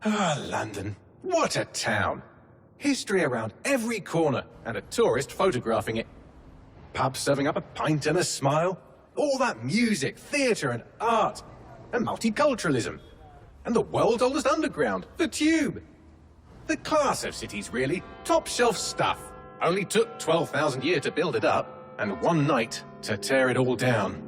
Ah, London. What a town. History around every corner, and a tourist photographing it. Pubs serving up a pint and a smile. All that music, theatre and art. And multiculturalism. And the world's oldest underground, the Tube. The class of cities, really. Top shelf stuff. Only took 12,000 years to build it up, and one night to tear it all down.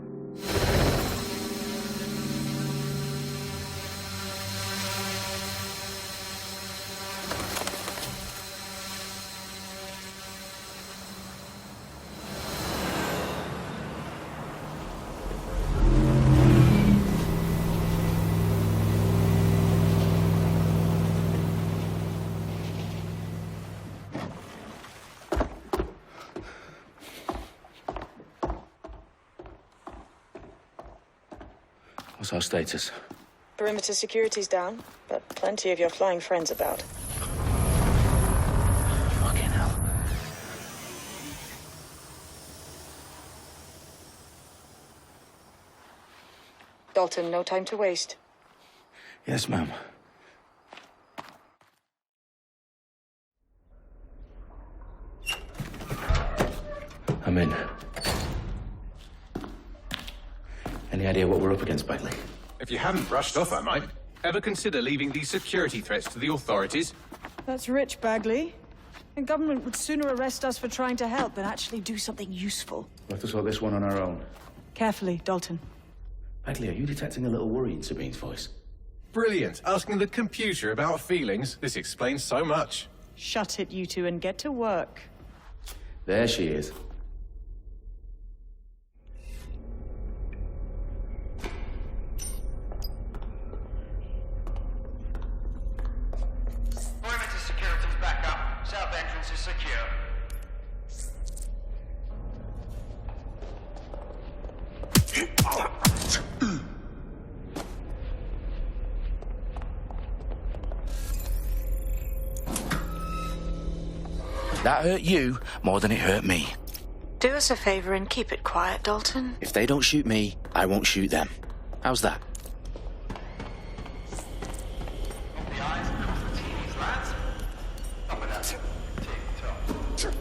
What's our status? Perimeter security's down, but plenty of your flying friends about. Fucking hell. Dalton, no time to waste. Yes, ma'am. I'm in. Any idea what we're up against, Bagley? If you haven't brushed off, I might. Ever consider leaving these security threats to the authorities? That's rich, Bagley. The government would sooner arrest us for trying to help than actually do something useful. We'll have to sort this one on our own. Carefully, Dalton. Bagley, are you detecting a little worry in Sabine's voice? Brilliant. Asking the computer about feelings. This explains so much. Shut it, you two, and get to work. There she is. Perimeter security's back up. South entrance is secure. That hurt you more than it hurt me. Do us a favor and keep it quiet, Dalton. If they don't shoot me, I won't shoot them. How's that? The eyes across the T's, lads. Top of that. Tick-tock.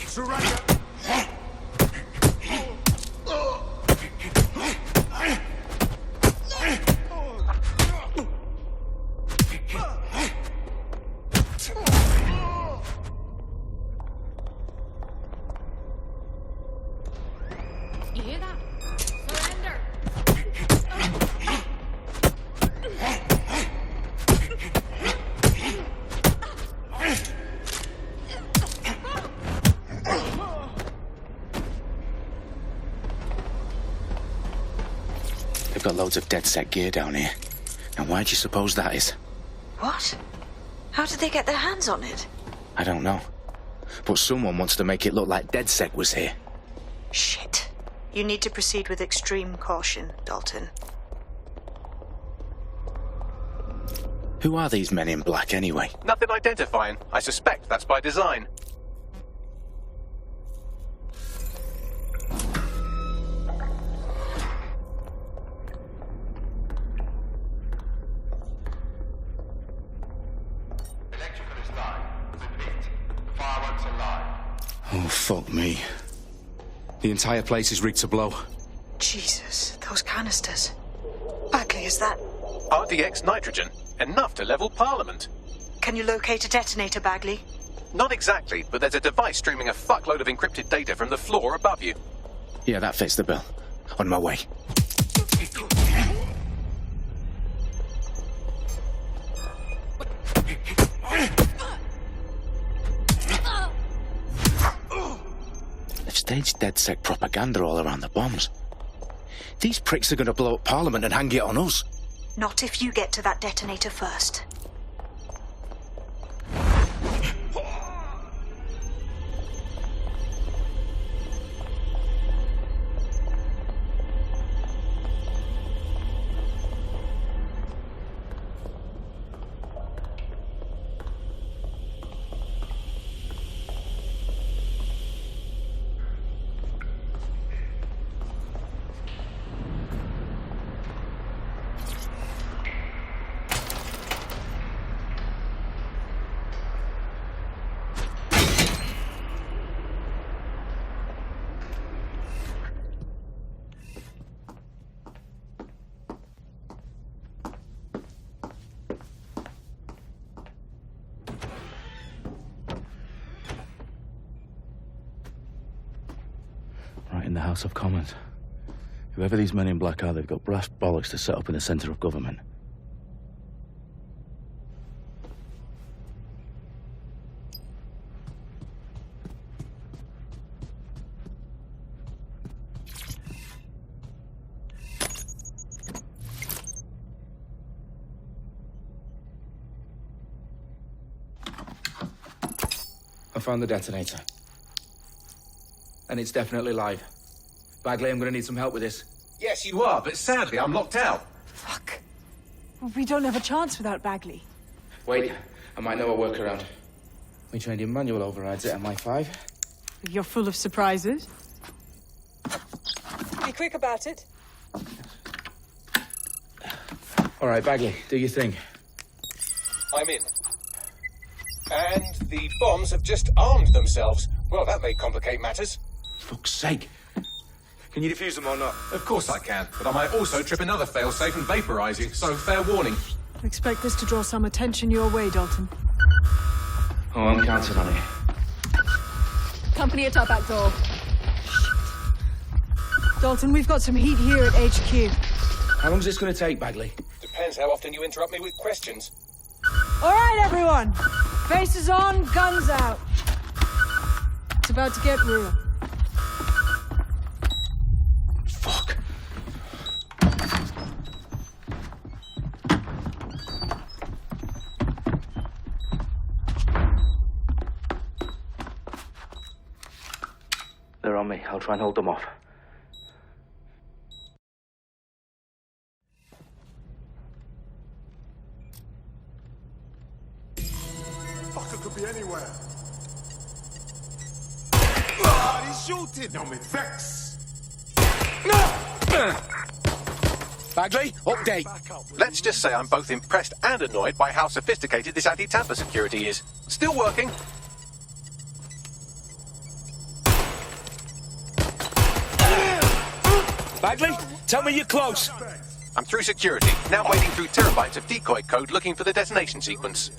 Surrender! You hear that? Surrender! They've got loads of dead-set gear down here. Now, why do you suppose that is? What? How did they get their hands on it? I don't know. But someone wants to make it look like DedSec was here. Shit. You need to proceed with extreme caution, Dalton. Who are these men in black, anyway? Nothing identifying. I suspect that's by design. Electrical is live. Repeat. Fireworks are live. Oh, fuck me. The entire place is rigged to blow. Jesus, those canisters. Bagley, is that... RDX nitrogen. Enough to level Parliament. Can you locate a detonator, Bagley? Not exactly, but there's a device streaming a fuckload of encrypted data from the floor above you. Yeah, that fits the bill. On my way. They've staged DedSec propaganda all around the bombs. These pricks are going to blow up Parliament and hang it on us. Not if you get to that detonator first. House of Commons. Whoever these men in black are, they've got brass bollocks to set up in the centre of government. I found the detonator. And it's definitely live. Bagley, I'm gonna need some help with this. Yes, you are, but sadly, I'm locked out. Fuck. We don't have a chance without Bagley. Wait, I might know a workaround. We trained in manual overrides at MI5. You're full of surprises. Be quick about it. All right, Bagley, do your thing. I'm in. And the bombs have just armed themselves. Well, that may complicate matters. Fuck's sake. Can you defuse them or not? Of course I can, but I might also trip another failsafe and vaporize you, so fair warning. Expect this to draw some attention your way, Dalton. Oh, I'm counting on it. Company at our back door. Dalton, we've got some heat here at HQ. How long's this gonna take, Bagley? Depends how often you interrupt me with questions. All right, everyone. Faces on, guns out. It's about to get real. Fuck. They're on me. I'll try and hold them off. Fucker could be anywhere. He's shooting. No, me vex. Bagley, update. Let's just say I'm both impressed and annoyed by how sophisticated this anti-tamper security is. Still working. Bagley, tell me you're close. I'm through security, now wading through terabytes of decoy code looking for the detonation sequence.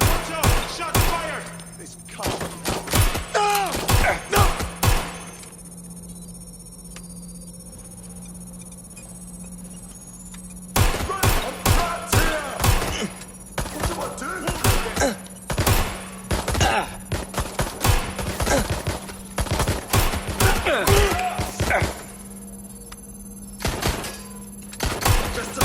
Watch out! Shots fired! This car. No! No! Run! I'm trapped here! What do I do? Just a...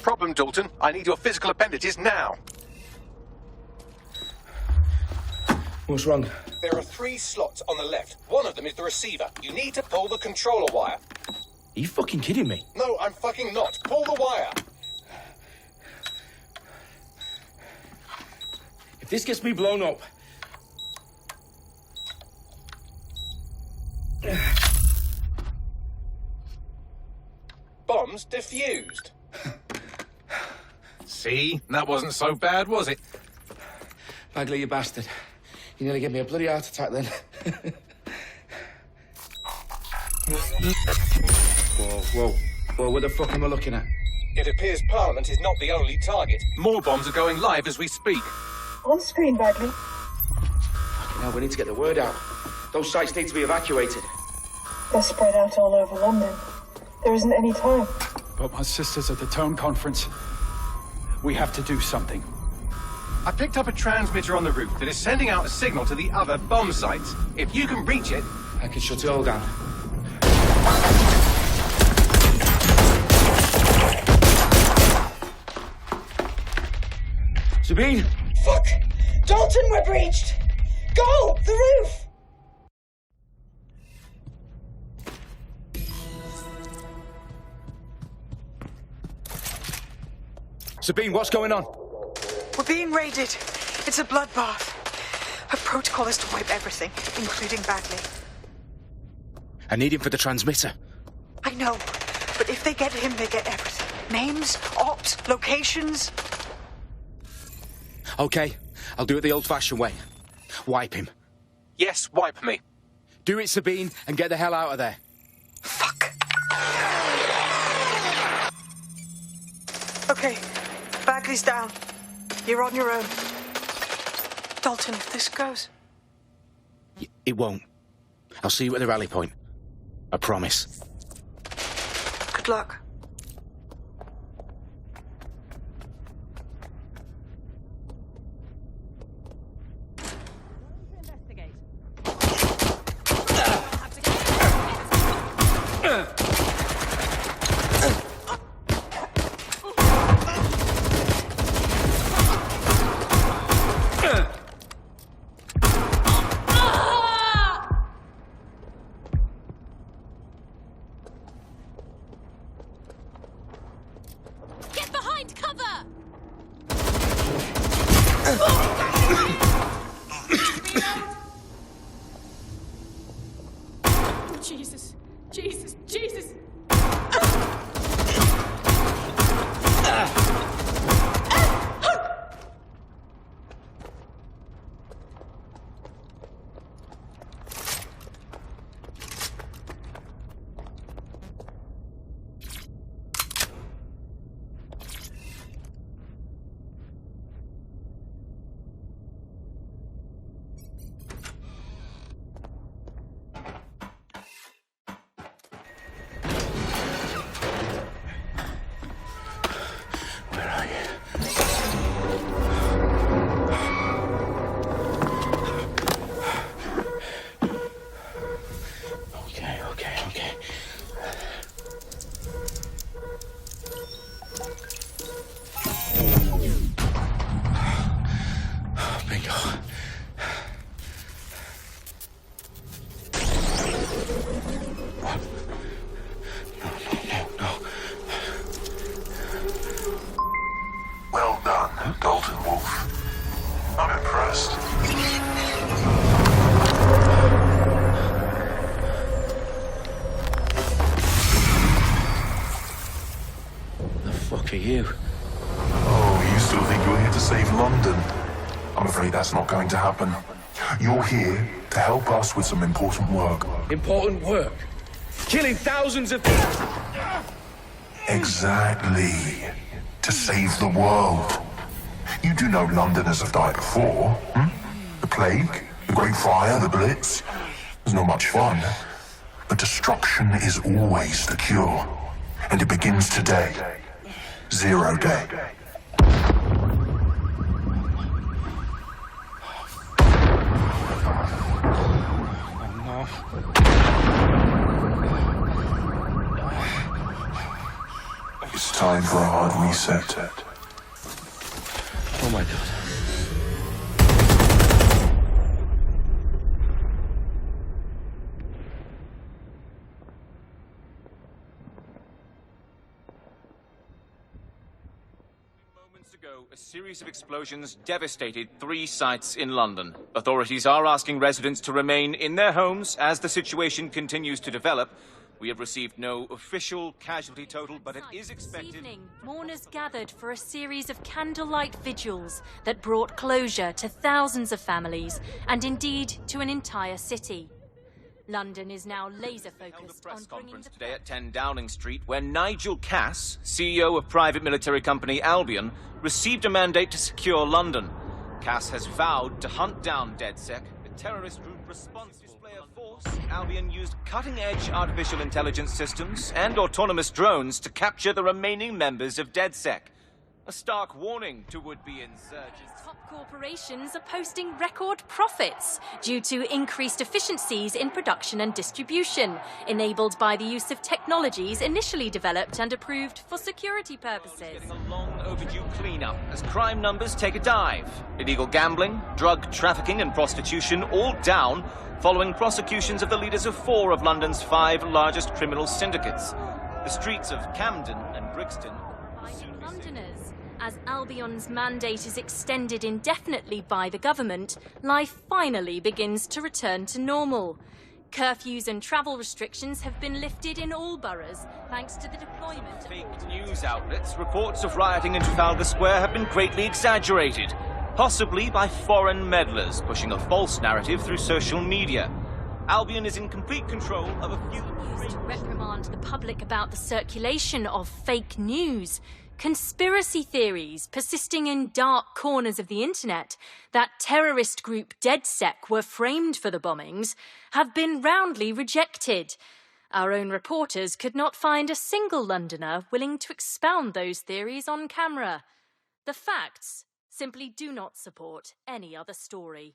Problem, Dalton. I need your physical appendages now. What's wrong? There are 3 slots on the left. One of them is the receiver. You need to pull the controller wire. Are you fucking kidding me? No, I'm fucking not. Pull the wire. If this gets me blown up... Bombs defused. See? That wasn't so bad, was it? Bagley, you bastard. You nearly gave me a bloody heart attack then. Whoa. What the fuck am I looking at? It appears Parliament is not the only target. More bombs are going live as we speak. On screen, Bagley. Now we need to get the word out. Those sites need to be evacuated. They're spread out all over London. There isn't any time. But my sister's at the town conference. We have to do something. I picked up a transmitter on the roof that is sending out a signal to the other bomb sites. If you can reach it... I can shut it all down. Sabine! Fuck! Dalton, we're breached! Go! The roof! Sabine, what's going on? We're being raided. It's a bloodbath. Her protocol is to wipe everything, including Bagley. I need him for the transmitter. I know, but if they get him, they get everything. Names, ops, locations. Okay, I'll do it the old-fashioned way. Wipe him. Yes, wipe me. Do it, Sabine, and get the hell out of there. Fuck. Okay, Bagley's down. You're on your own. Dalton, if this goes... It won't. I'll see you at the rally point. I promise. Good luck. Jesus, Jesus, Jesus! Okay. Bingo. No. Well done, Dalton Wolf. I'm impressed. The fuck are you? Oh, you still think you're here to save London? I'm afraid that's not going to happen. You're here to help us with some important work. Important work. Killing thousands of people. Exactly. To save the world. You do know Londoners have died before, hmm? The plague, the Great Fire, the Blitz. It's not much fun. But destruction is always the cure. And it begins today. 0 day. It's time for a hard reset. Oh my God. Moments ago, a series of explosions devastated 3 sites in London. Authorities are asking residents to remain in their homes as the situation continues to develop. We have received no official casualty total, but it is expected... This evening, mourners gathered for a series of candlelight vigils that brought closure to thousands of families and indeed to an entire city. London is now laser-focused held a on press bringing conference the... today at 10 Downing Street, where Nigel Cass, CEO of private military company Albion, received a mandate to secure London. Cass has vowed to hunt down DedSec, the terrorist group responsible for display of force. Albion used cutting-edge artificial intelligence systems and autonomous drones to capture the remaining members of DedSec. A stark warning to would-be insurgents. Top corporations are posting record profits due to increased efficiencies in production and distribution, enabled by the use of technologies initially developed and approved for security purposes. Getting a long overdue cleanup as crime numbers take a dive. Illegal gambling, drug trafficking and prostitution all down following prosecutions of the leaders of 4 of London's 5 largest criminal syndicates. The streets of Camden and Brixton Londoners. As Albion's mandate is extended indefinitely by the government, life finally begins to return to normal. Curfews and travel restrictions have been lifted in all boroughs, thanks to the deployment of... Fake news outlets, reports of rioting in Trafalgar Square have been greatly exaggerated. possibly by foreign meddlers pushing a false narrative through social media. Albion is in complete control of a few... To reprimand the public about the circulation of fake news, conspiracy theories persisting in dark corners of the internet that terrorist group DedSec were framed for the bombings have been roundly rejected. Our own reporters could not find a single Londoner willing to expound those theories on camera. The facts simply do not support any other story.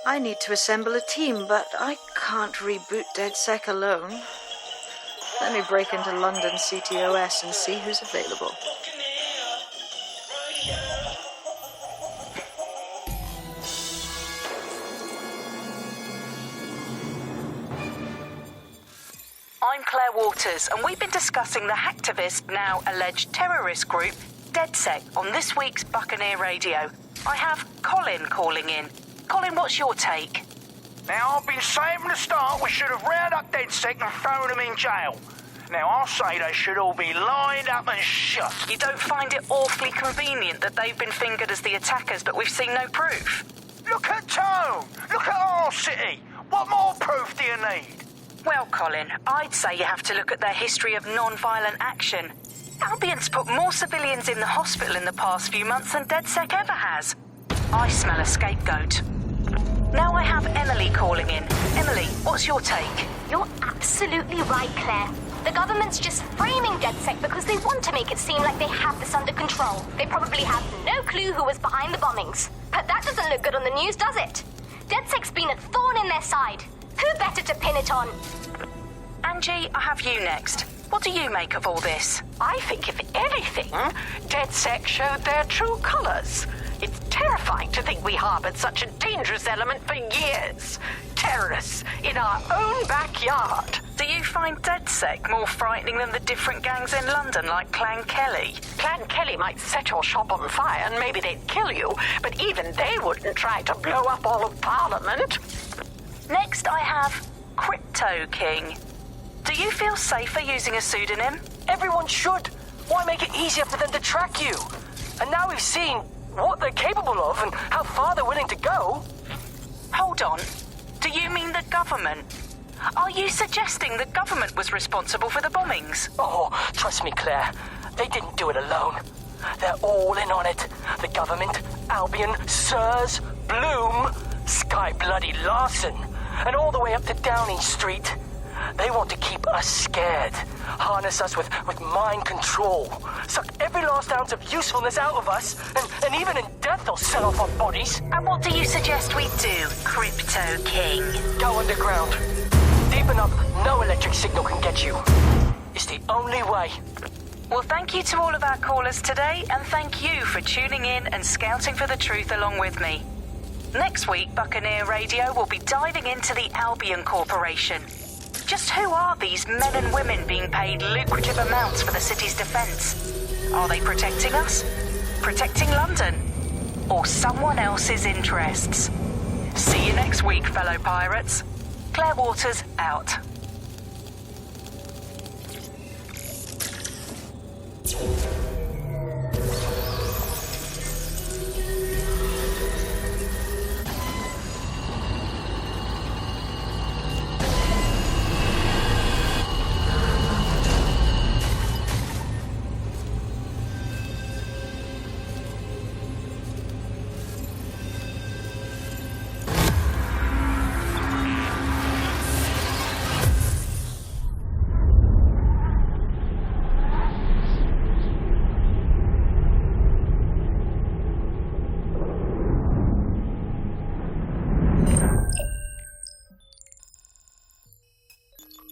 I need to assemble a team, but I can't reboot DedSec alone. Let me break into London CTOS and see who's available. I'm Claire Waters, and we've been discussing the hacktivist, now alleged terrorist group, DedSec, on this week's Buccaneer Radio. I have Colin calling in. Colin, what's your take? Now, I've been saying from the start we should have rounded up DedSec and thrown them in jail. Now, I'll say they should all be lined up and shot. You don't find it awfully convenient that they've been fingered as the attackers, but we've seen no proof? Look at Tone! Look at our city! What more proof do you need? Well, Colin, I'd say you have to look at their history of non-violent action. Albion's put more civilians in the hospital in the past few months than DedSec ever has. I smell a scapegoat. Now I have Emily calling in. Emily, what's your take? You're absolutely right, Claire. The government's just framing DedSec because they want to make it seem like they have this under control. They probably have no clue who was behind the bombings. But that doesn't look good on the news, does it? DedSec's been a thorn in their side. Who better to pin it on? Angie, I have you next. What do you make of all this? I think, if anything, DedSec showed their true colours. It's terrifying to think we harboured such a dangerous element for years. Terrorists in our own backyard. Do you find DedSec more frightening than the different gangs in London, like Clan Kelly? Clan Kelly might set your shop on fire and maybe they'd kill you, but even they wouldn't try to blow up all of Parliament. Next, I have Crypto King. Do you feel safer using a pseudonym? Everyone should. Why make it easier for them to track you? And now we've seen what they're capable of and how far they're willing to go. Hold on. Do you mean the government? Are you suggesting the government was responsible for the bombings? Oh, trust me, Claire. They didn't do it alone. They're all in on it. The government, Albion, Sirs, Bloom, Sky Bloody Larson, and all the way up to Downing Street. They want to keep us scared, harness us with mind control, suck every last ounce of usefulness out of us, and even in death they'll sell off our bodies. And what do you suggest we do, Crypto King? Go underground. Deep enough, no electric signal can get you. It's the only way. Well, thank you to all of our callers today, and thank you for tuning in and scouting for the truth along with me. Next week, Buccaneer Radio will be diving into the Albion Corporation. Just who are these men and women being paid lucrative amounts for the city's defence? Are they protecting us? Protecting London? Or someone else's interests? See you next week, fellow pirates. Claire Waters, out.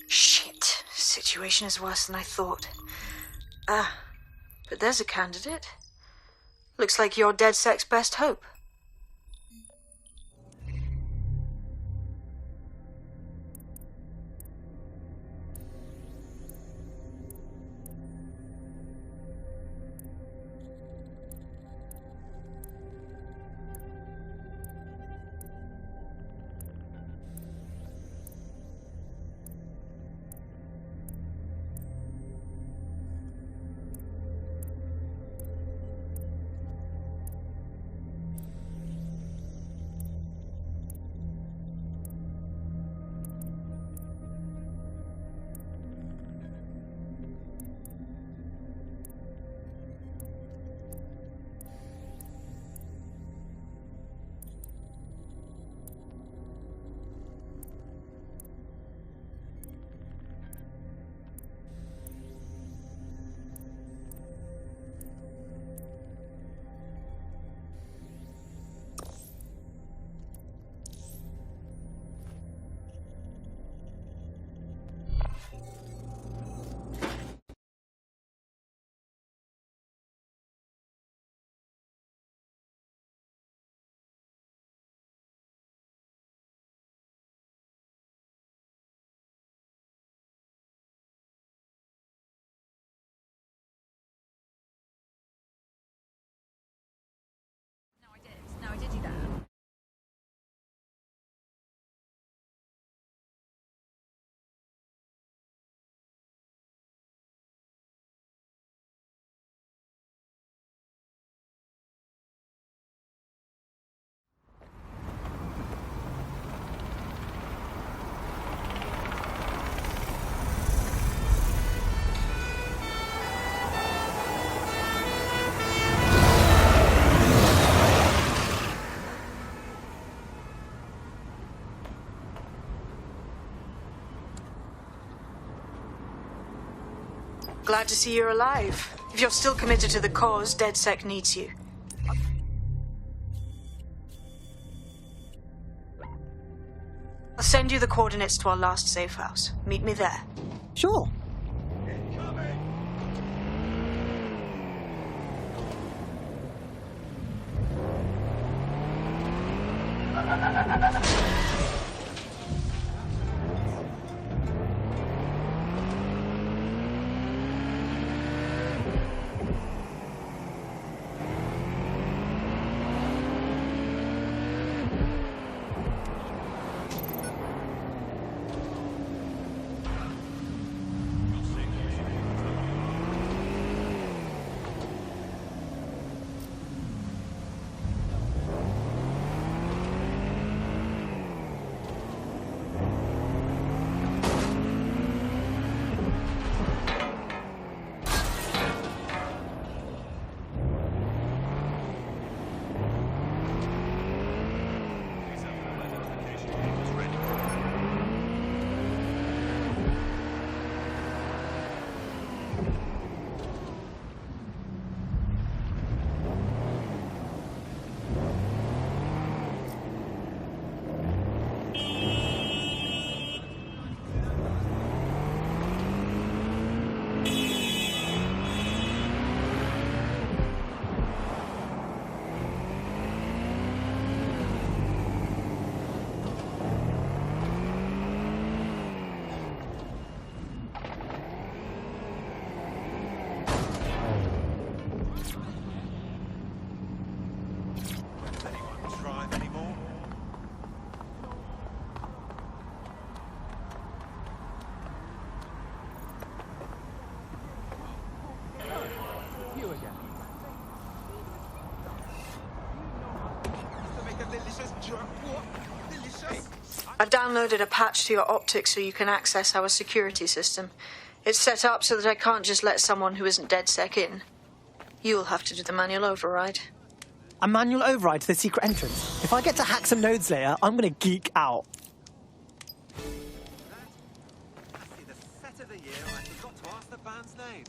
Shit. Situation is worse than I thought. But there's a candidate. Looks like you're DedSec's best hope. No, I did do that. Glad to see you're alive. If you're still committed to the cause, DedSec needs you. I'll send you the coordinates to our last safe house. Meet me there. Sure. I've downloaded a patch to your optics so you can access our security system. It's set up so that I can't just let someone who isn't DedSec in. You'll have to do the manual override. A manual override to the secret entrance. If I get to hack some nodes later, I'm gonna geek out. The set of the year, I forgot to ask the band's name.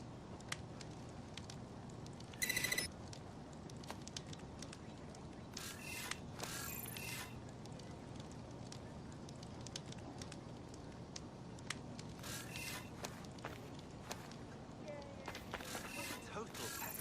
Total pack.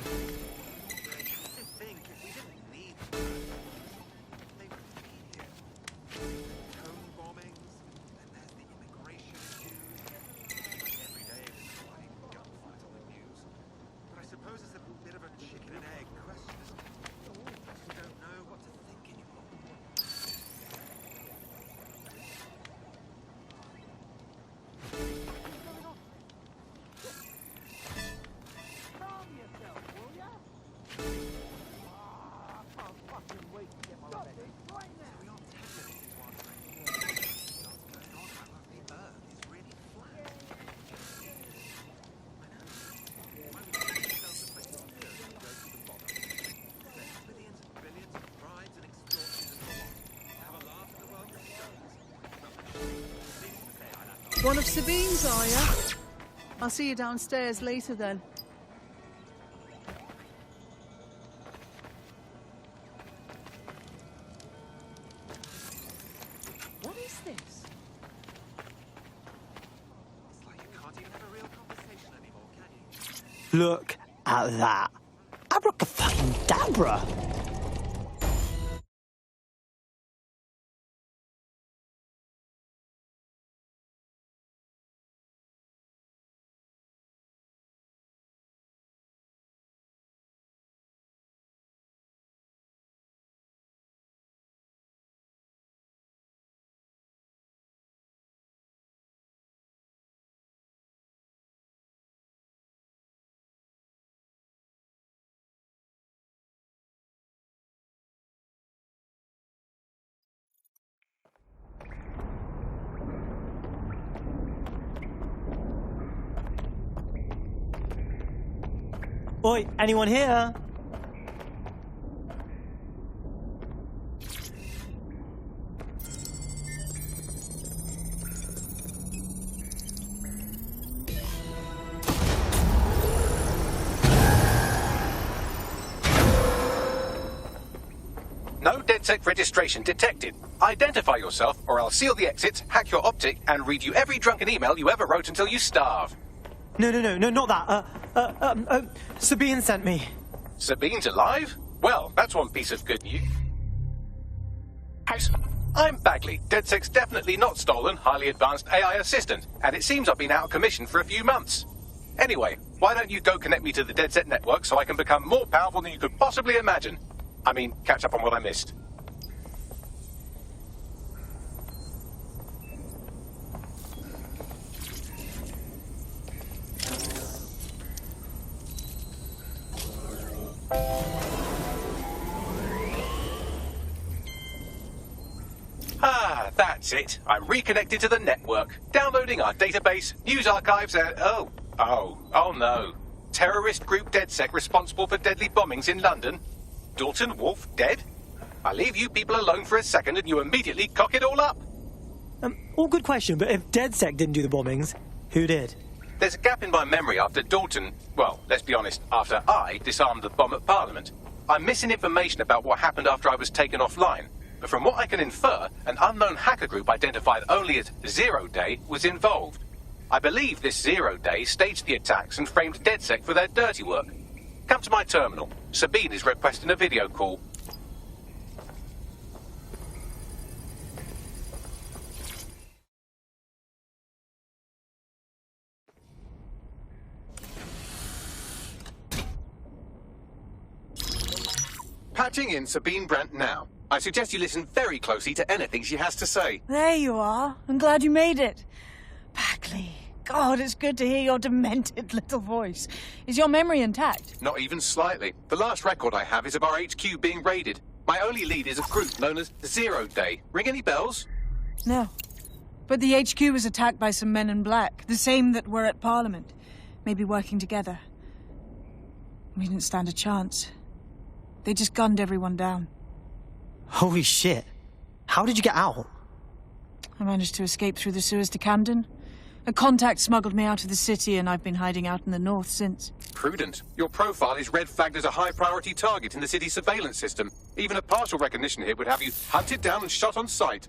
One of Sabine's, are you? I'll see you downstairs later then. What is this? It's like you can't even have a real conversation anymore, can you? Look at that. Abracadabra. Oi, anyone here? No DedSec registration detected. Identify yourself, or I'll seal the exits, hack your optic, and read you every drunken email you ever wrote until you starve. No, not that. Sabine sent me. Sabine's alive? Well, that's one piece of good news. I'm Bagley, DedSec's definitely not stolen, highly advanced AI assistant, and it seems I've been out of commission for a few months. Anyway, why don't you go connect me to the DedSec network so I can become more powerful than you could possibly imagine? I mean, catch up on what I missed. Ah, that's it. I'm reconnected to the network, downloading our database, news archives, and oh no. Terrorist group DedSec responsible for deadly bombings in London? Dalton Wolf dead? I leave you people alone for a second and you immediately cock it all up. All good question, but if DedSec didn't do the bombings, who did? There's a gap in my memory after Dalton, well, let's be honest, after I disarmed the bomb at Parliament. I'm missing information about what happened after I was taken offline. But from what I can infer, an unknown hacker group identified only as Zero Day was involved. I believe this Zero Day staged the attacks and framed DedSec for their dirty work. Come to my terminal. Sabine is requesting a video call. Patching in Sabine Brandt now. I suggest you listen very closely to anything she has to say. There you are. I'm glad you made it. Bagley. God, it's good to hear your demented little voice. Is your memory intact? Not even slightly. The last record I have is of our HQ being raided. My only lead is a group known as Zero Day. Ring any bells? No. But the HQ was attacked by some men in black, the same that were at Parliament. Maybe working together. We didn't stand a chance. They just gunned everyone down. Holy shit. How did you get out? I managed to escape through the sewers to Camden. A contact smuggled me out of the city, and I've been hiding out in the north since. Prudent. Your profile is red flagged as a high-priority target in the city's surveillance system. Even a partial recognition here would have you hunted down and shot on sight.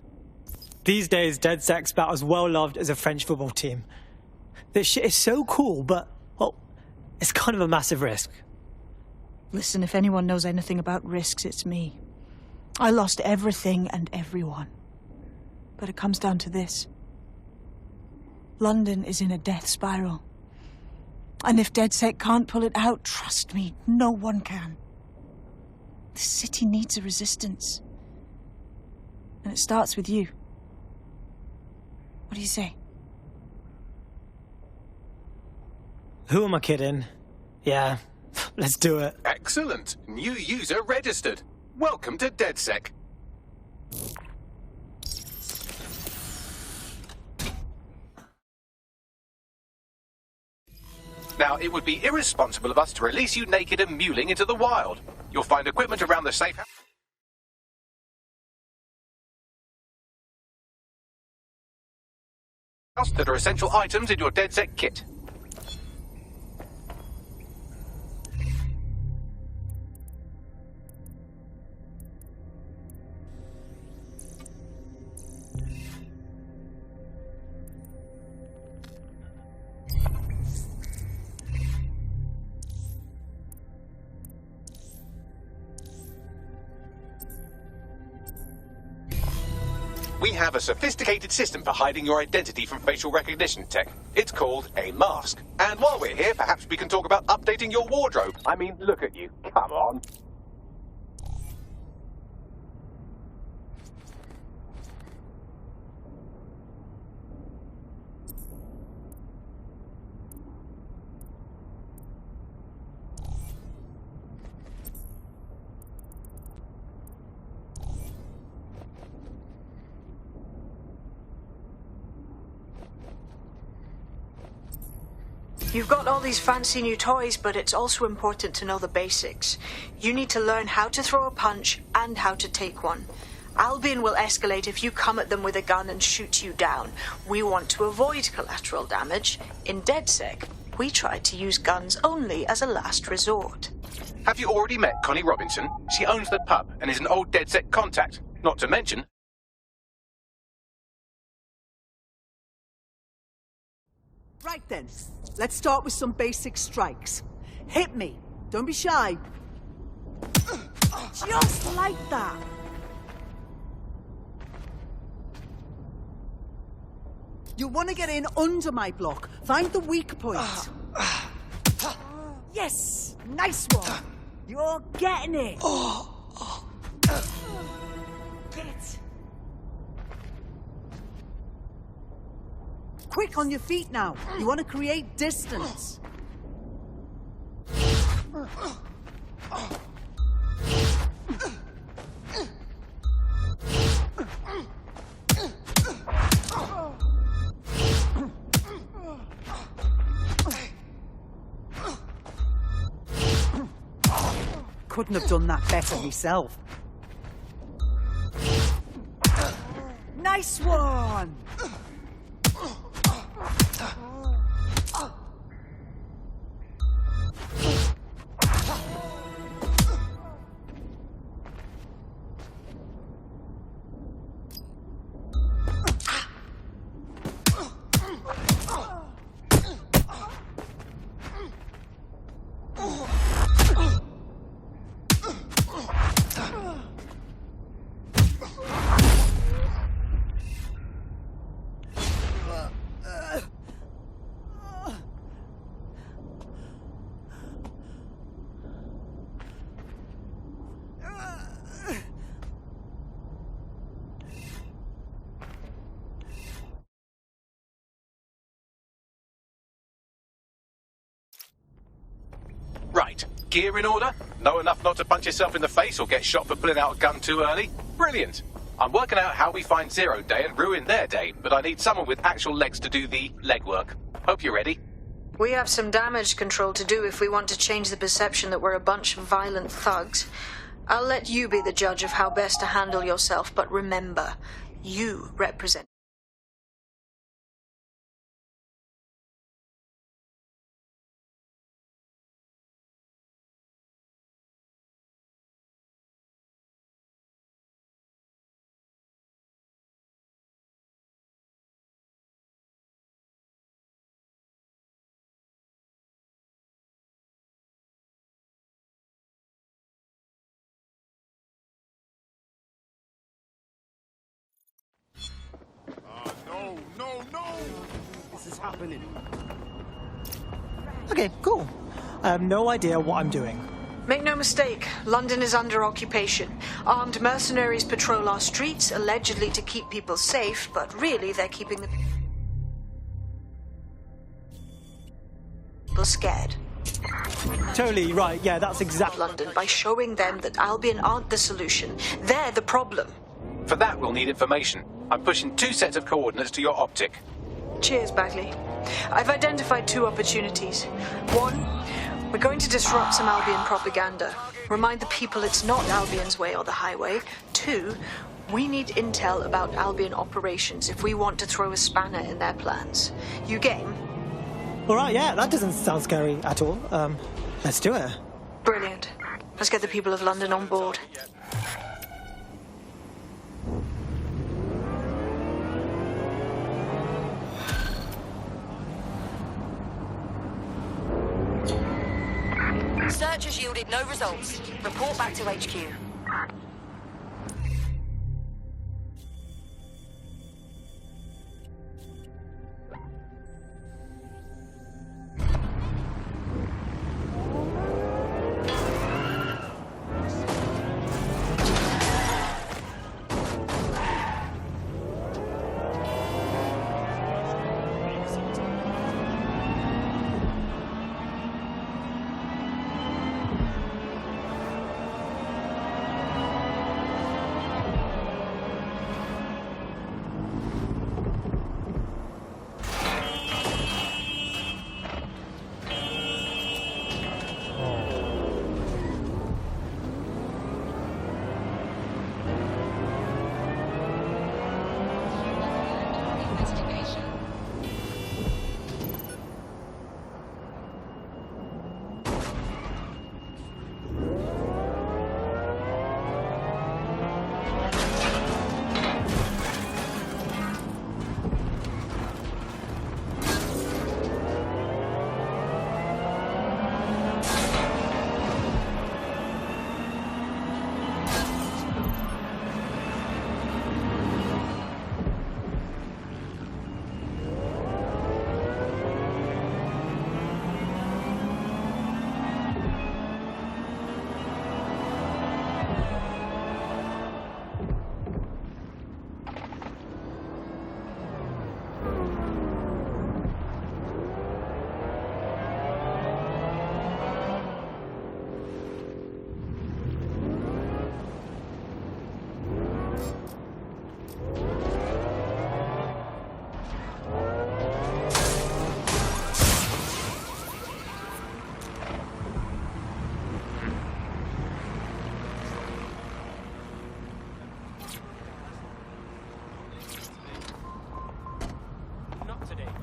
These days, DedSec's about as well loved as a French football team. This shit is so cool, but, well, it's kind of a massive risk. Listen, if anyone knows anything about risks, it's me. I lost everything and everyone. But it comes down to this. London is in a death spiral. And if DedSec can't pull it out, trust me, no one can. The city needs a resistance. And it starts with you. What do you say? Who am I kidding? Yeah, let's do it. Excellent. New user registered. Welcome to DedSec. Now, it would be irresponsible of us to release you naked and mewling into the wild. You'll find equipment around the safe house. that are essential items in your DedSec kit. We have a sophisticated system for hiding your identity from facial recognition tech. It's called a mask. And while we're here, perhaps we can talk about updating your wardrobe. I mean, look at you. Come on. You've got all these fancy new toys, but it's also important to know the basics. You need to learn how to throw a punch and how to take one. Albion will escalate if you come at them with a gun and shoot you down. We want to avoid collateral damage. In DedSec, we try to use guns only as a last resort. Have you already met Connie Robinson? She owns the pub and is an old DedSec contact. Not to mention... Right then, let's start with some basic strikes. Hit me. Don't be shy. Just like that. You'll want to get in under my block. Find the weak point. Yes! Nice one! You're getting it! Get! Quick on your feet now. You want to create distance. Couldn't have done that better myself. Nice one! Right. Gear in order? Know enough not to punch yourself in the face or get shot for pulling out a gun too early? Brilliant. I'm working out how we find Zero Day and ruin their day, but I need someone with actual legs to do the legwork. Hope you're ready. We have some damage control to do if we want to change the perception that we're a bunch of violent thugs. I'll let you be the judge of how best to handle yourself, but remember, you represent... This is happening. Okay, cool. I have no idea what I'm doing. Make no mistake, London is under occupation. Armed mercenaries patrol our streets, allegedly to keep people safe, but really they're keeping the people scared. Totally right, yeah, that's exactly... London by showing them that Albion aren't the solution. They're the problem. For that, we'll need information. I'm pushing 2 sets of coordinates to your optic. Cheers, Bagley. I've identified 2 opportunities. 1, we're going to disrupt some Albion propaganda. Remind the people it's not Albion's way or the highway. 2, We need intel about Albion operations if we want to throw a spanner in their plans. You game? All right, yeah, that doesn't sound scary at all. Let's do it. Brilliant. Let's get the people of London on board. Search has yielded no results. Report back to HQ.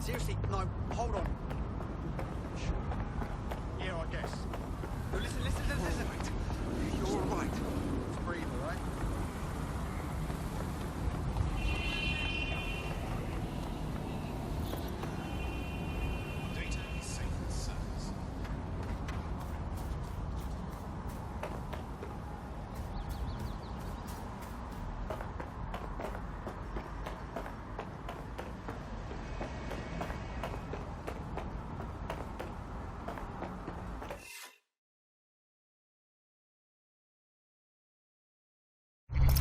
Seriously, no, hold on. Yeah, I guess. No, listen. You're all right. Just breathe, all right? Data is safe and service.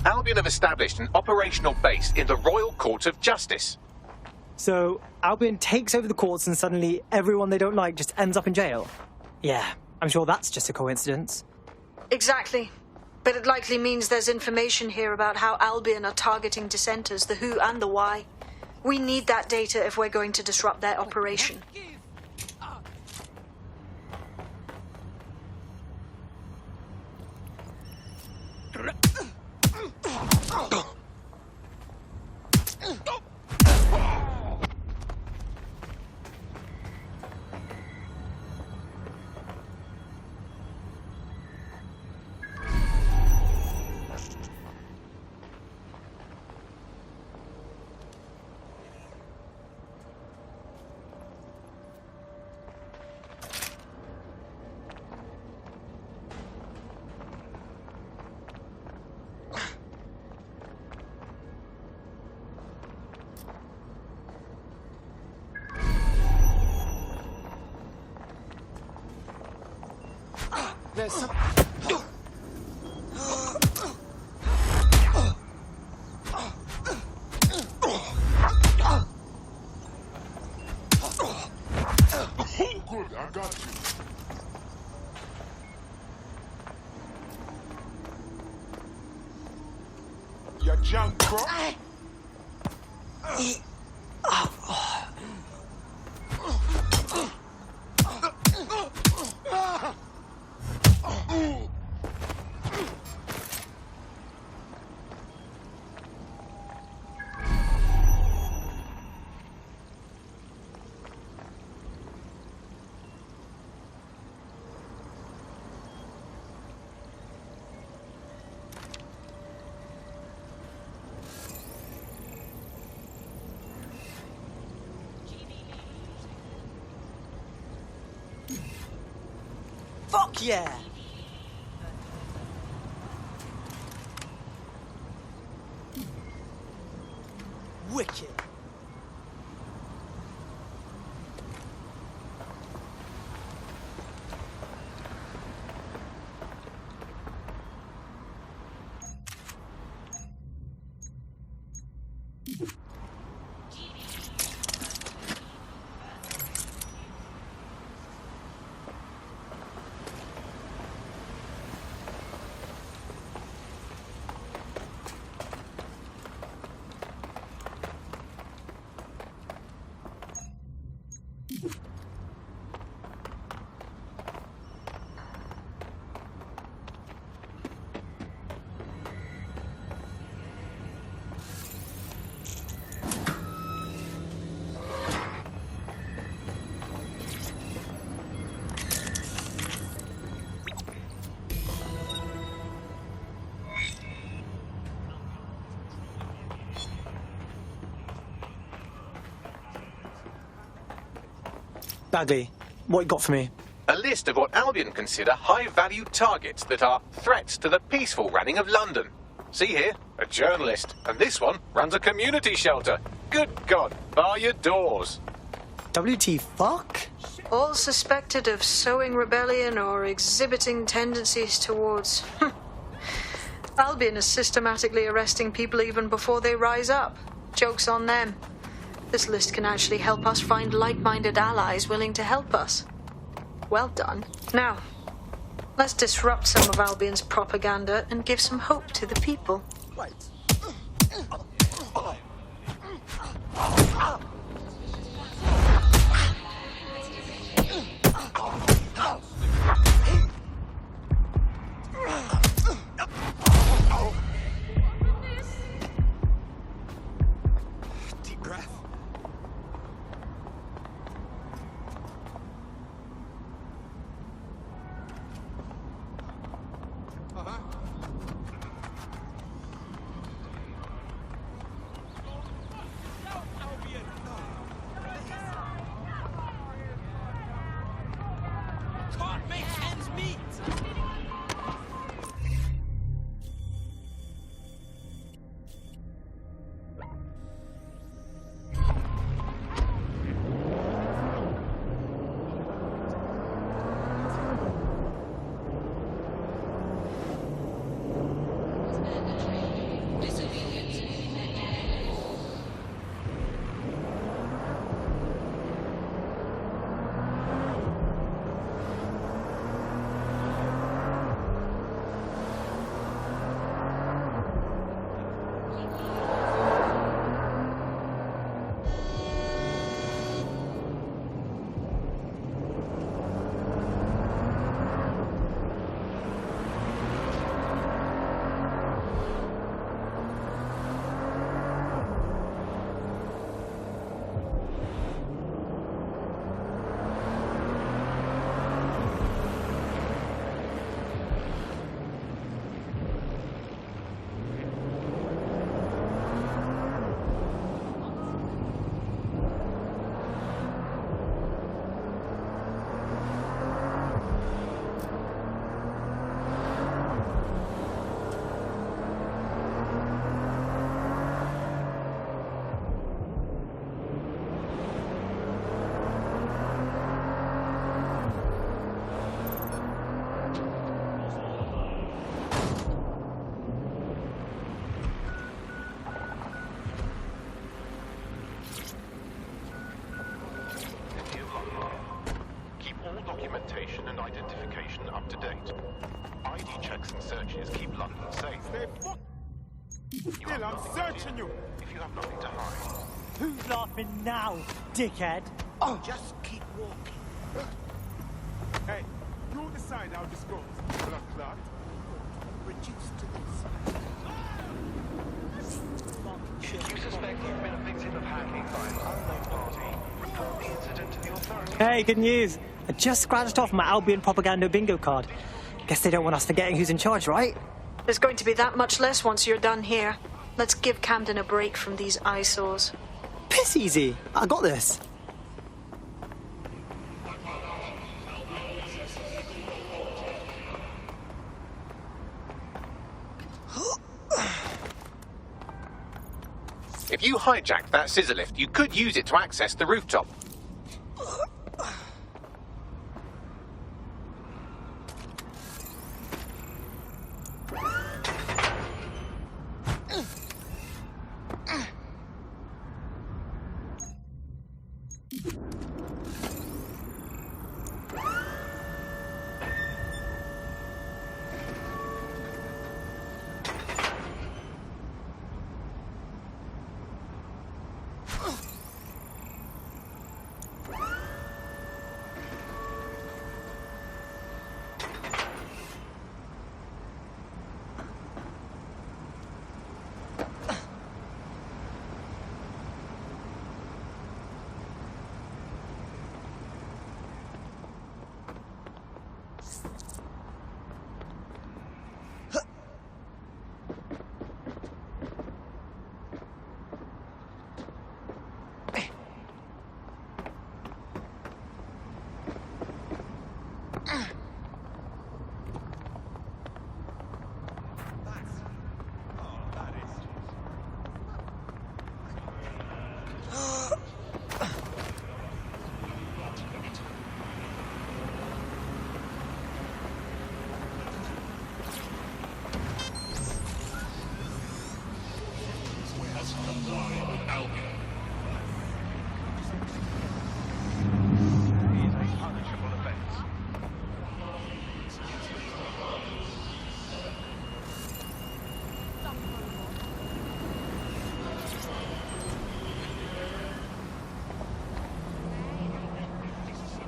Albion have established an operational base in the Royal Court of Justice. So Albion takes over the courts and suddenly everyone they don't like just ends up in jail? Yeah, I'm sure that's just a coincidence. Exactly. But it likely means there's information here about how Albion are targeting dissenters, the who and the why. We need that data if we're going to disrupt their operation. There's some... Good, I got you. You junk crook. Fuck yeah! Wicked. Bagley, what you got for me? A list of what Albion consider high-value targets that are threats to the peaceful running of London. See here, a journalist, and this one runs a community shelter. Good God, bar your doors. WT fuck? All suspected of sowing rebellion or exhibiting tendencies towards... Albion is systematically arresting people even before they rise up. Joke's on them. This list can actually help us find like-minded allies willing to help us. Well done. Now, let's disrupt some of Albion's propaganda and give some hope to the people. Right. Deep breath. Can't make ends meet. Documentation and identification up to date. ID checks and searches keep London safe. Still, I'm searching you. If you have nothing to hide. Who's laughing now, dickhead? Oh, just keep walking. Hey, you decide how this goes. Blood clot. Reduced to this. If you suspect you've been a victim of hacking by an unknown party, report the incident to the authorities. Hey, good news. I just scratched off my Albion propaganda bingo card. Guess they don't want us forgetting who's in charge, right? There's going to be that much less once you're done here. Let's give Camden a break from these eyesores. Piss easy. I got this. If you hijacked that scissor lift, you could use it to access the rooftop.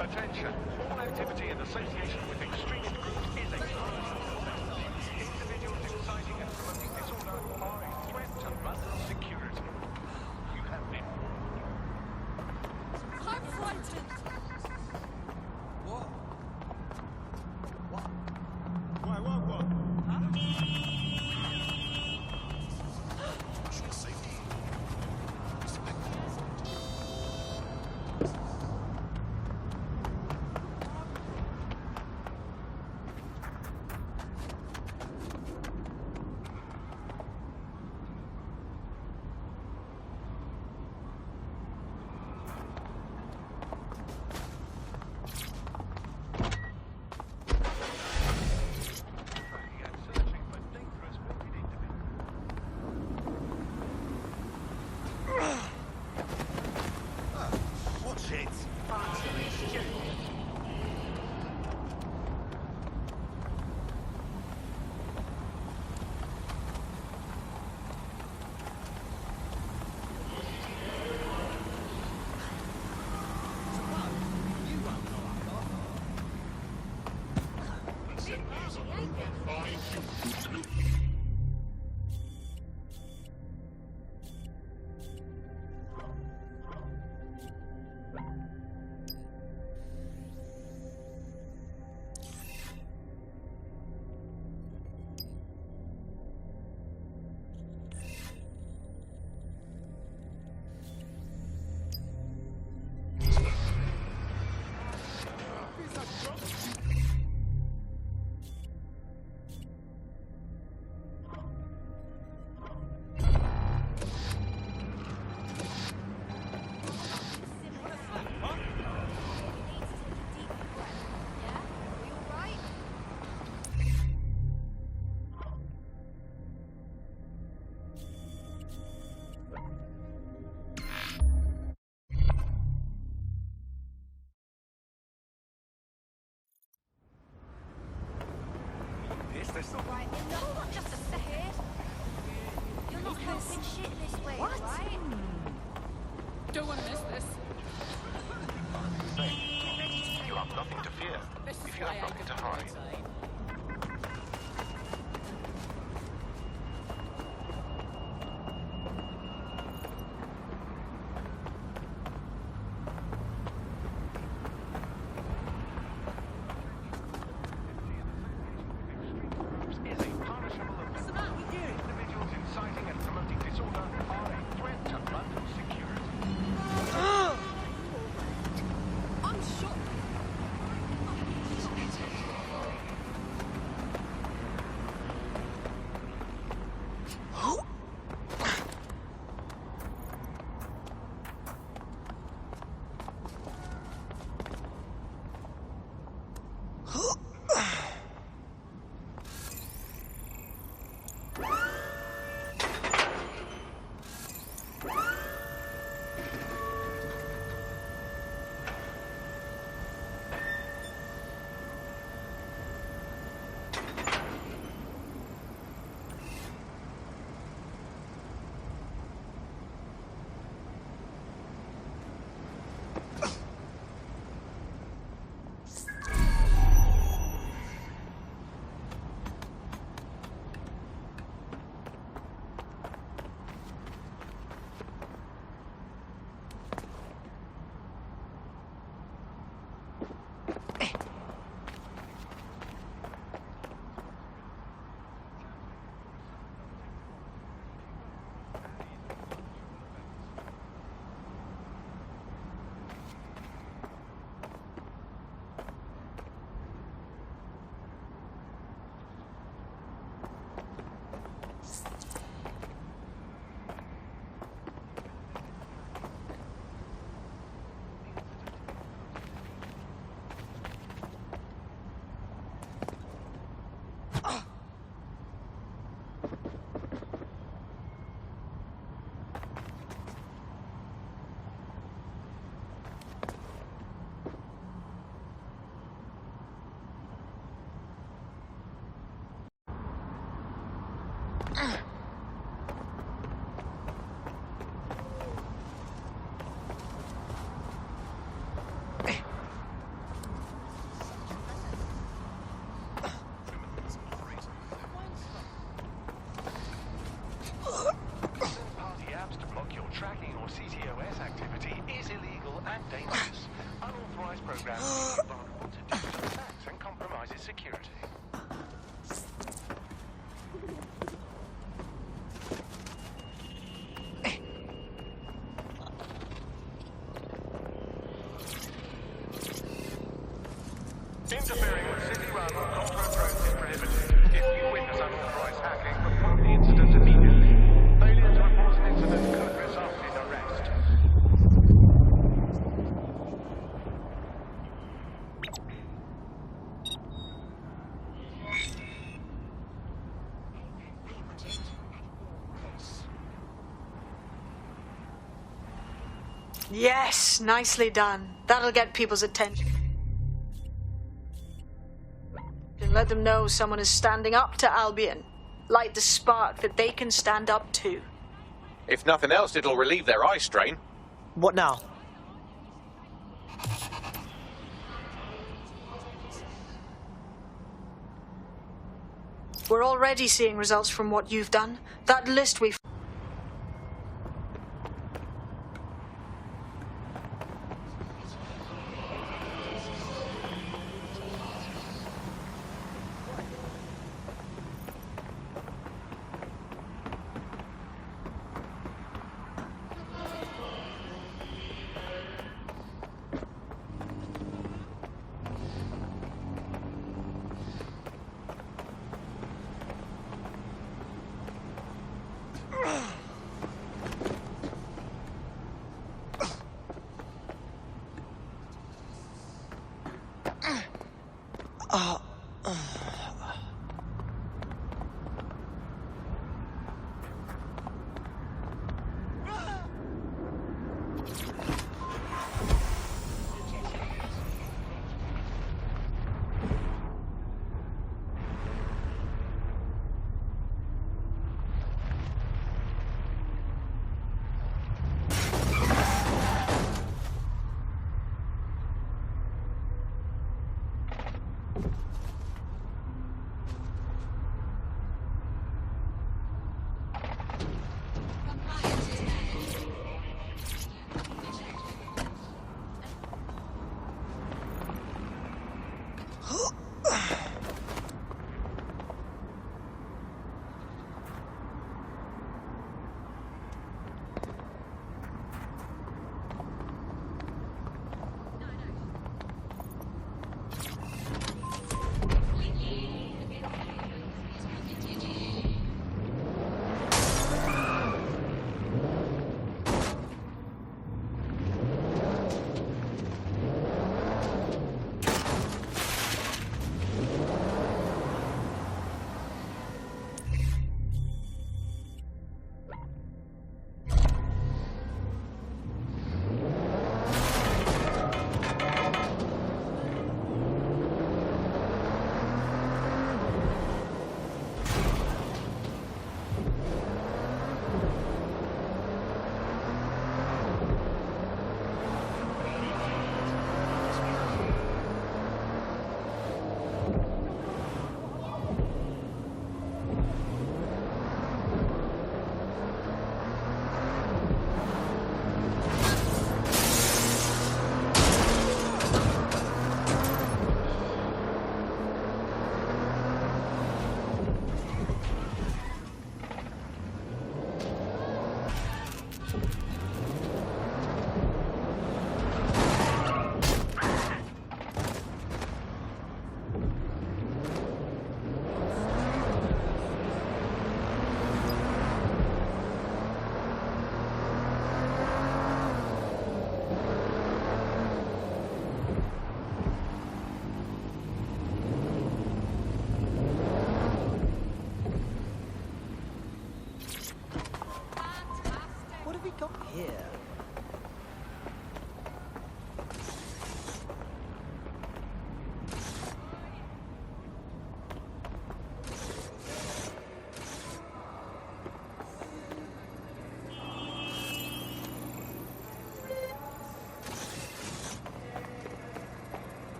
Attention, all activity in association with extremist groups is a individuals inciting and promoting disorder are a threat to London security. You have been. I'm frightened. What? What? Your safety. Right, no, not just a second. You're not helping shit this way, right? Don't want to miss this. You have nothing to fear if you have nothing to hide. CTOS activity is illegal and dangerous. Unauthorized programming is vulnerable to digital attacks and compromises security. Interfering with city-run or corporate drones is prohibited. If you witness unauthorized hacking, report the incident immediately. Failure to report an incident could result in arrest. Yes, nicely done. That'll get people's attention. And let them know someone is standing up to Albion. Light the spark that they can stand up to. If nothing else, it'll relieve their eye strain. What now? We're already seeing results from what you've done. That list we've...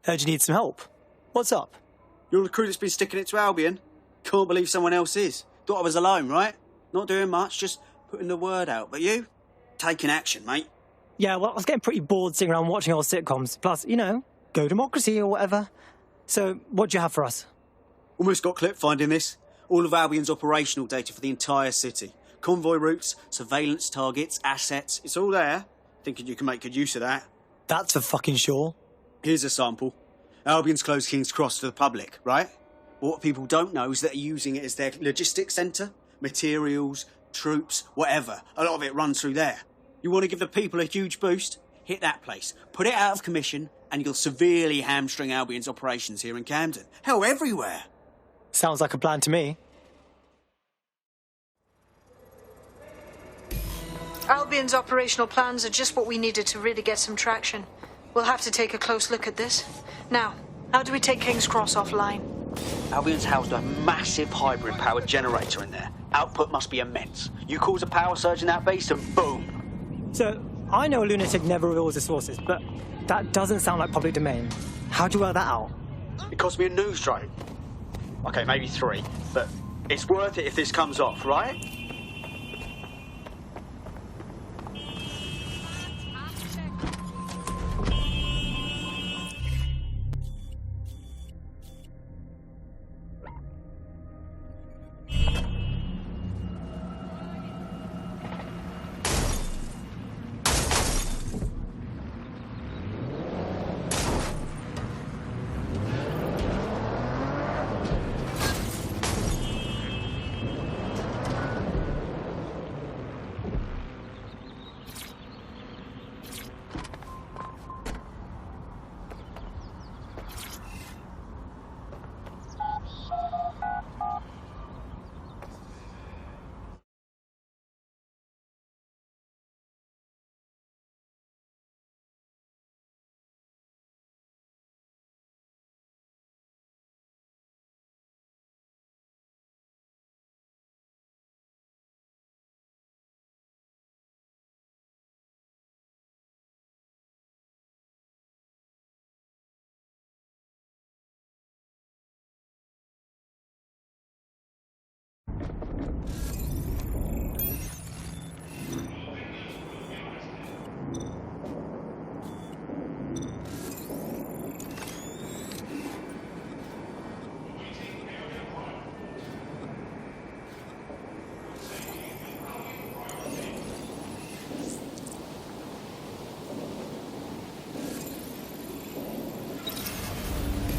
Heard you need some help. What's up? You're the crew that's been sticking it to Albion? Can't believe someone else is. Thought I was alone, right? Not doing much, just putting the word out. But you? Taking action, mate. Yeah, well, I was getting pretty bored sitting around watching old sitcoms. Plus, you know, go democracy or whatever. So, what do you have for us? Almost got clipped finding this. All of Albion's operational data for the entire city. Convoy routes, surveillance targets, assets. It's all there. Thinking you can make good use of that. That's for fucking sure. Here's a sample. Albion's closed King's Cross to the public, right? What people don't know is that they're using it as their logistics centre. Materials, troops, whatever. A lot of it runs through there. You want to give the people a huge boost? Hit that place. Put it out of commission, and you'll severely hamstring Albion's operations here in Camden. Hell, everywhere. Sounds like a plan to me. Albion's operational plans are just what we needed to really get some traction. We'll have to take a close look at this. Now, how do we take King's Cross offline? Albion's housed a massive hybrid-powered generator in there. Output must be immense. You cause a power surge in that base and boom. So, I know a lunatic never reveals his sources, but that doesn't sound like public domain. How'd you work that out? It cost me a news drone. Okay, maybe 3, but it's worth it if this comes off, right?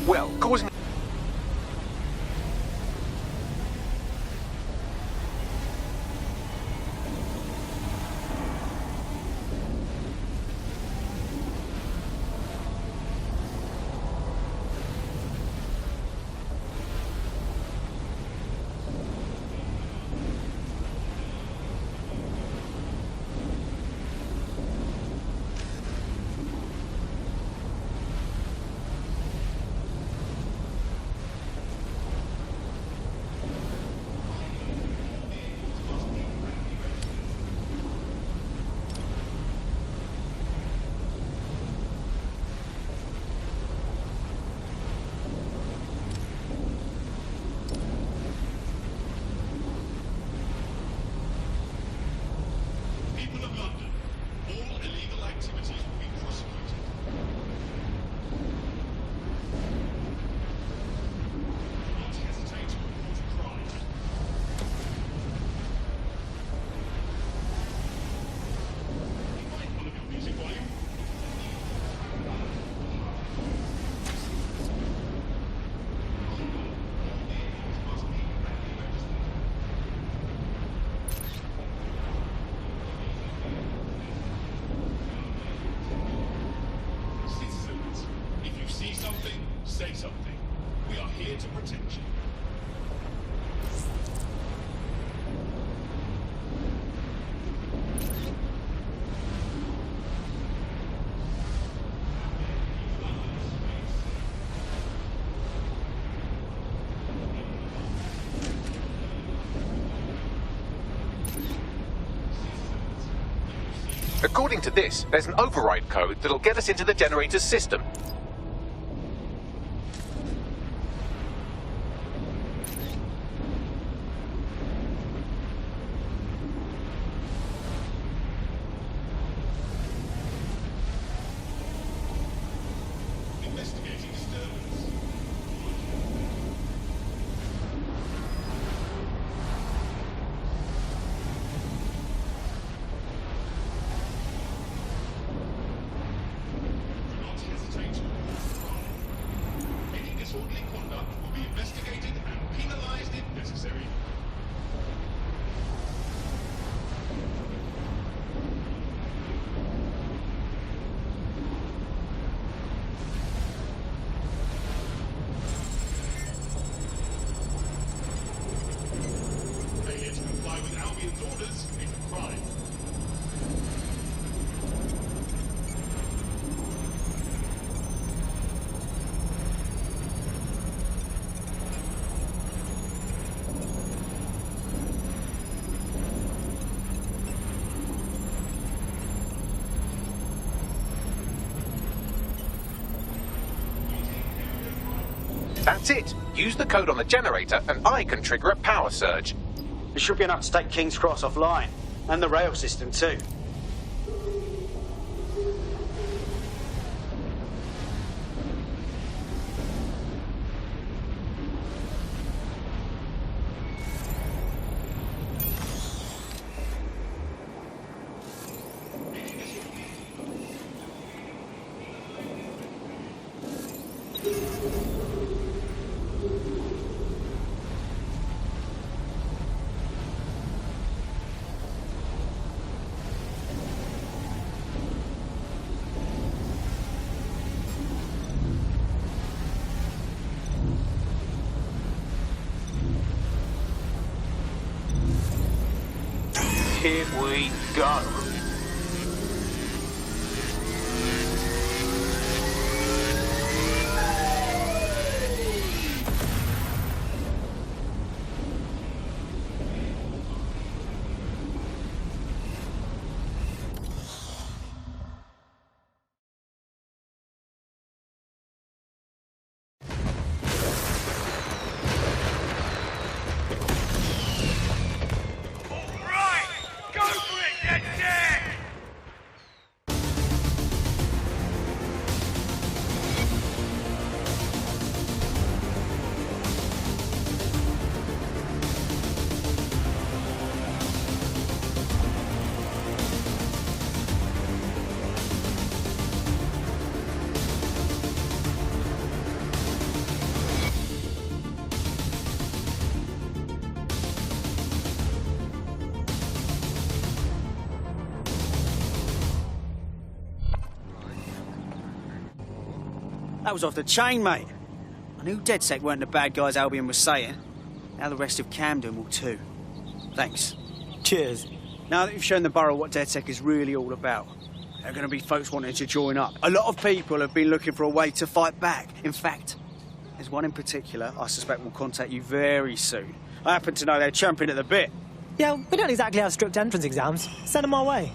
Well, causing... Say something. We are here to protect you. According to this, there's an override code that'll get us into the generator's system. That's it. Use the code on the generator and I can trigger a power surge. It should be enough to take King's Cross offline. And the rail system too. Here we go. That was off the chain, mate. I knew DedSec weren't the bad guys Albion was saying. Now the rest of Camden will too. Thanks. Cheers. Now that you've shown the borough what DedSec is really all about, there are going to be folks wanting to join up. A lot of people have been looking for a way to fight back. In fact, there's one in particular I suspect will contact you very soon. I happen to know they're champing at the bit. Yeah, we don't exactly have strict entrance exams. Send them our way.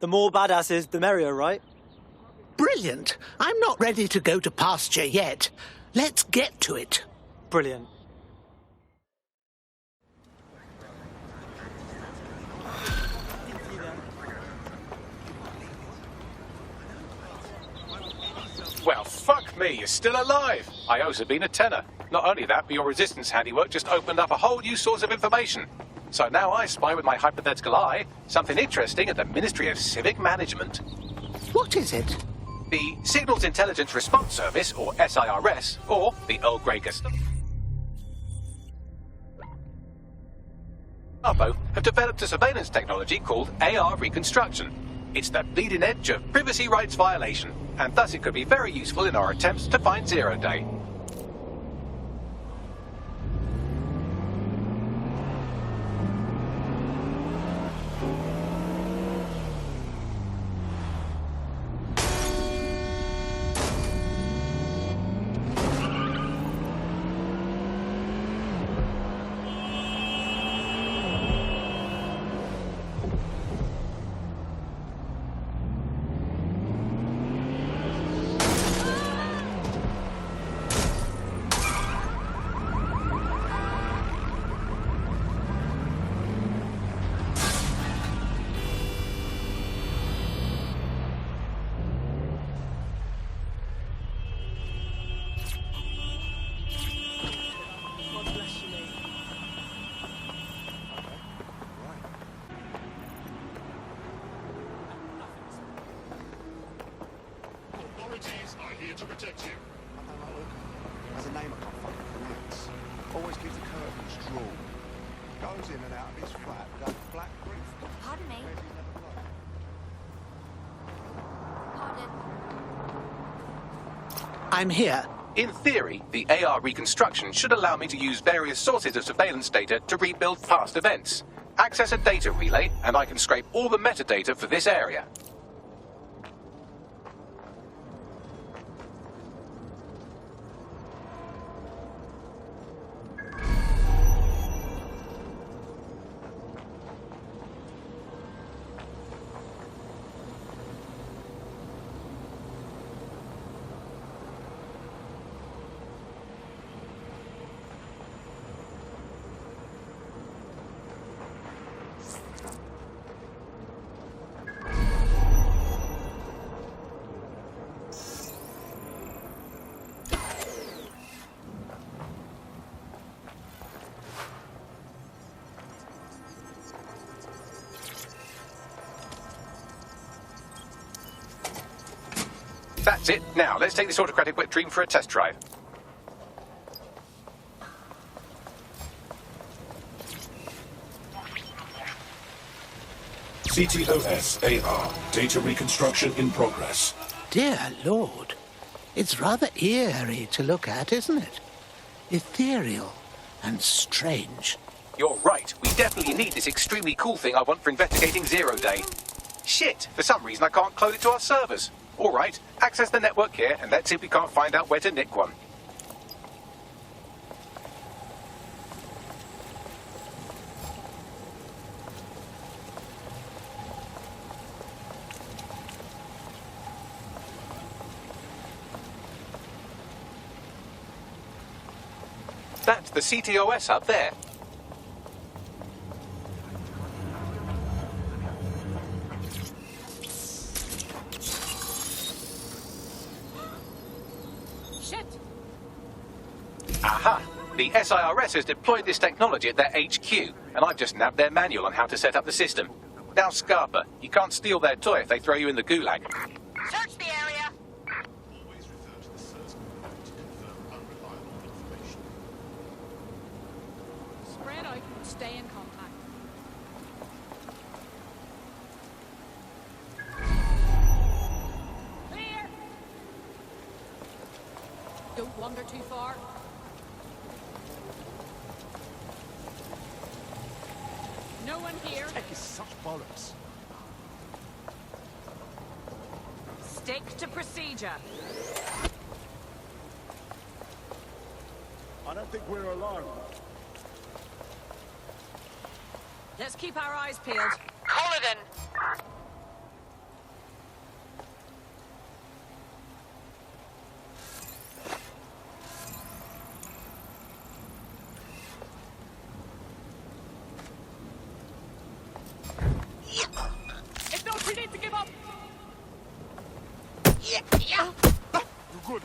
The more badasses, the merrier, right? Brilliant. I'm not ready to go to pasture yet. Let's get to it. Brilliant. Well, fuck me, you're still alive. I owe Sabine a tenner. Not only that, but your resistance handiwork just opened up a whole new source of information. So now I spy with my hypothetical eye something interesting at the Ministry of Civic Management. What is it? The Signals Intelligence Response Service, or SIRS, or the Earl Grey Gestapo, have developed a surveillance technology called AR reconstruction. It's the bleeding edge of privacy rights violation, and thus it could be very useful in our attempts to find Zero Day. Always keeps the curtains drawn. Goes in and out of his flat with a black brief. Pardon me. I'm here. In theory, the AR reconstruction should allow me to use various sources of surveillance data to rebuild past events. Access a data relay, and I can scrape all the metadata for this area. That's it. Now, let's take this autocratic wet dream for a test drive. CTOS AR. Data reconstruction in progress. Dear Lord, it's rather eerie to look at, isn't it? Ethereal and strange. You're right. We definitely need this extremely cool thing I want for investigating Zero Day. Shit, for some reason I can't clone it to our servers. All right, access the network here, and let's see if we can't find out where to nick one. That's the CTOS up there. Aha! The SIRS has deployed this technology at their HQ, and I've just nabbed their manual on how to set up the system. Now, Scarpa, you can't steal their toy if they throw you in the gulag. Search the area. Always refer to the SIRS command to confirm unreliable information. Spread out and stay in contact. Clear! Don't wander too far. No one here. Tech is such bollocks. Stick to procedure. I don't think we're alone. Let's keep our eyes peeled. Culloden! It's no too late to give up. You're good.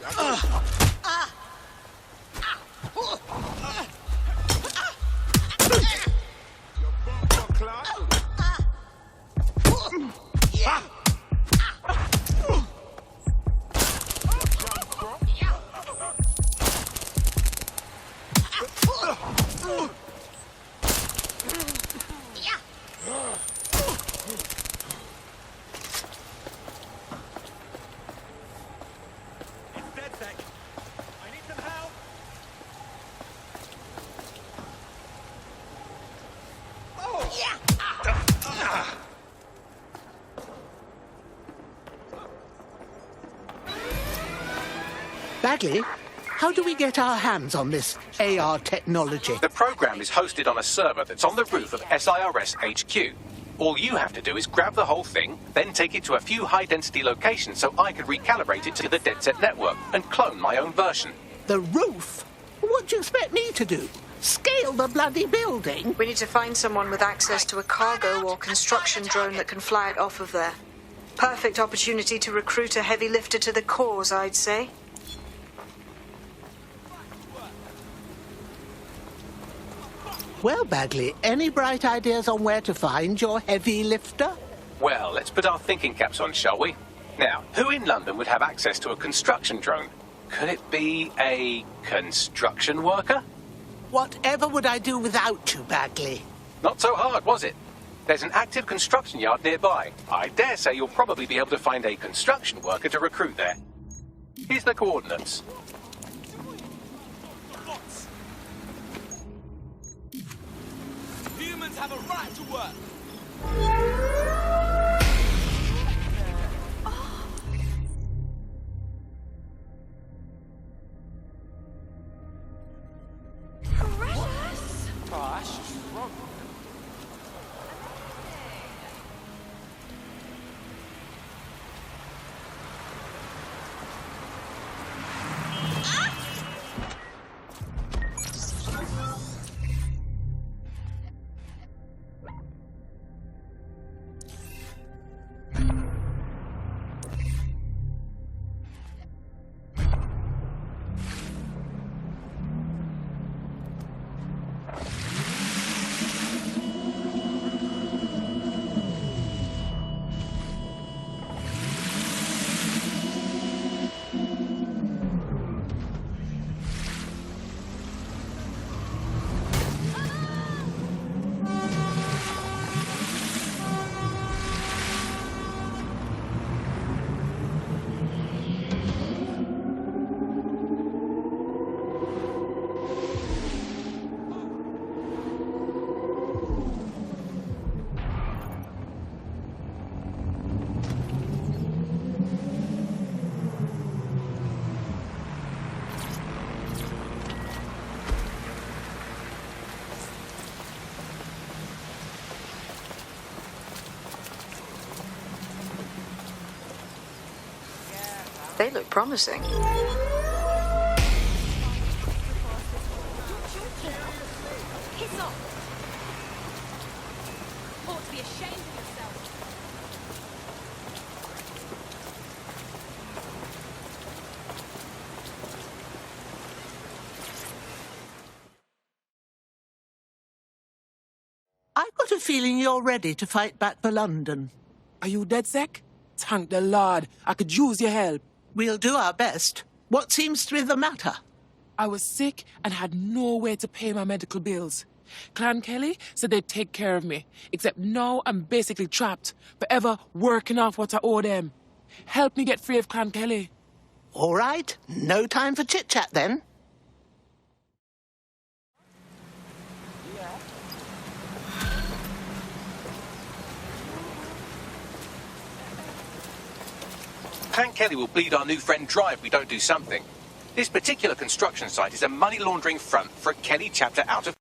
Bagley, how do we get our hands on this AR technology? The program is hosted on a server that's on the roof of SIRS HQ. All you have to do is grab the whole thing, then take it to a few high-density locations so I can recalibrate it to the DedSec network and clone my own version. The roof? What do you expect me to do? Scale the bloody building? We need to find someone with access to a cargo or construction drone that can fly it off of there. Perfect opportunity to recruit a heavy lifter to the cause, I'd say. Well, Bagley, any bright ideas on where to find your heavy lifter? Well, let's put our thinking caps on, shall we? Now, who in London would have access to a construction drone? Could it be a construction worker? Whatever would I do without you, Bagley? Not so hard, was it? There's an active construction yard nearby. I dare say you'll probably be able to find a construction worker to recruit there. Here's the coordinates. Humans have a right to work. Precious! Gosh, wrong. They look promising. He's off. Ought to be ashamed of yourself. I've got a feeling you're ready to fight back for London. Are you dead, Sec? Thank the Lord. I could use your help. We'll do our best. What seems to be the matter? I was sick and had no way to pay my medical bills. Clan Kelly said they'd take care of me, except now I'm basically trapped, forever working off what I owe them. Help me get free of Clan Kelly. All right. No time for chit-chat then. Clan Kelly will bleed our new friend dry if we don't do something. This particular construction site is a money laundering front for a Kelly chapter out of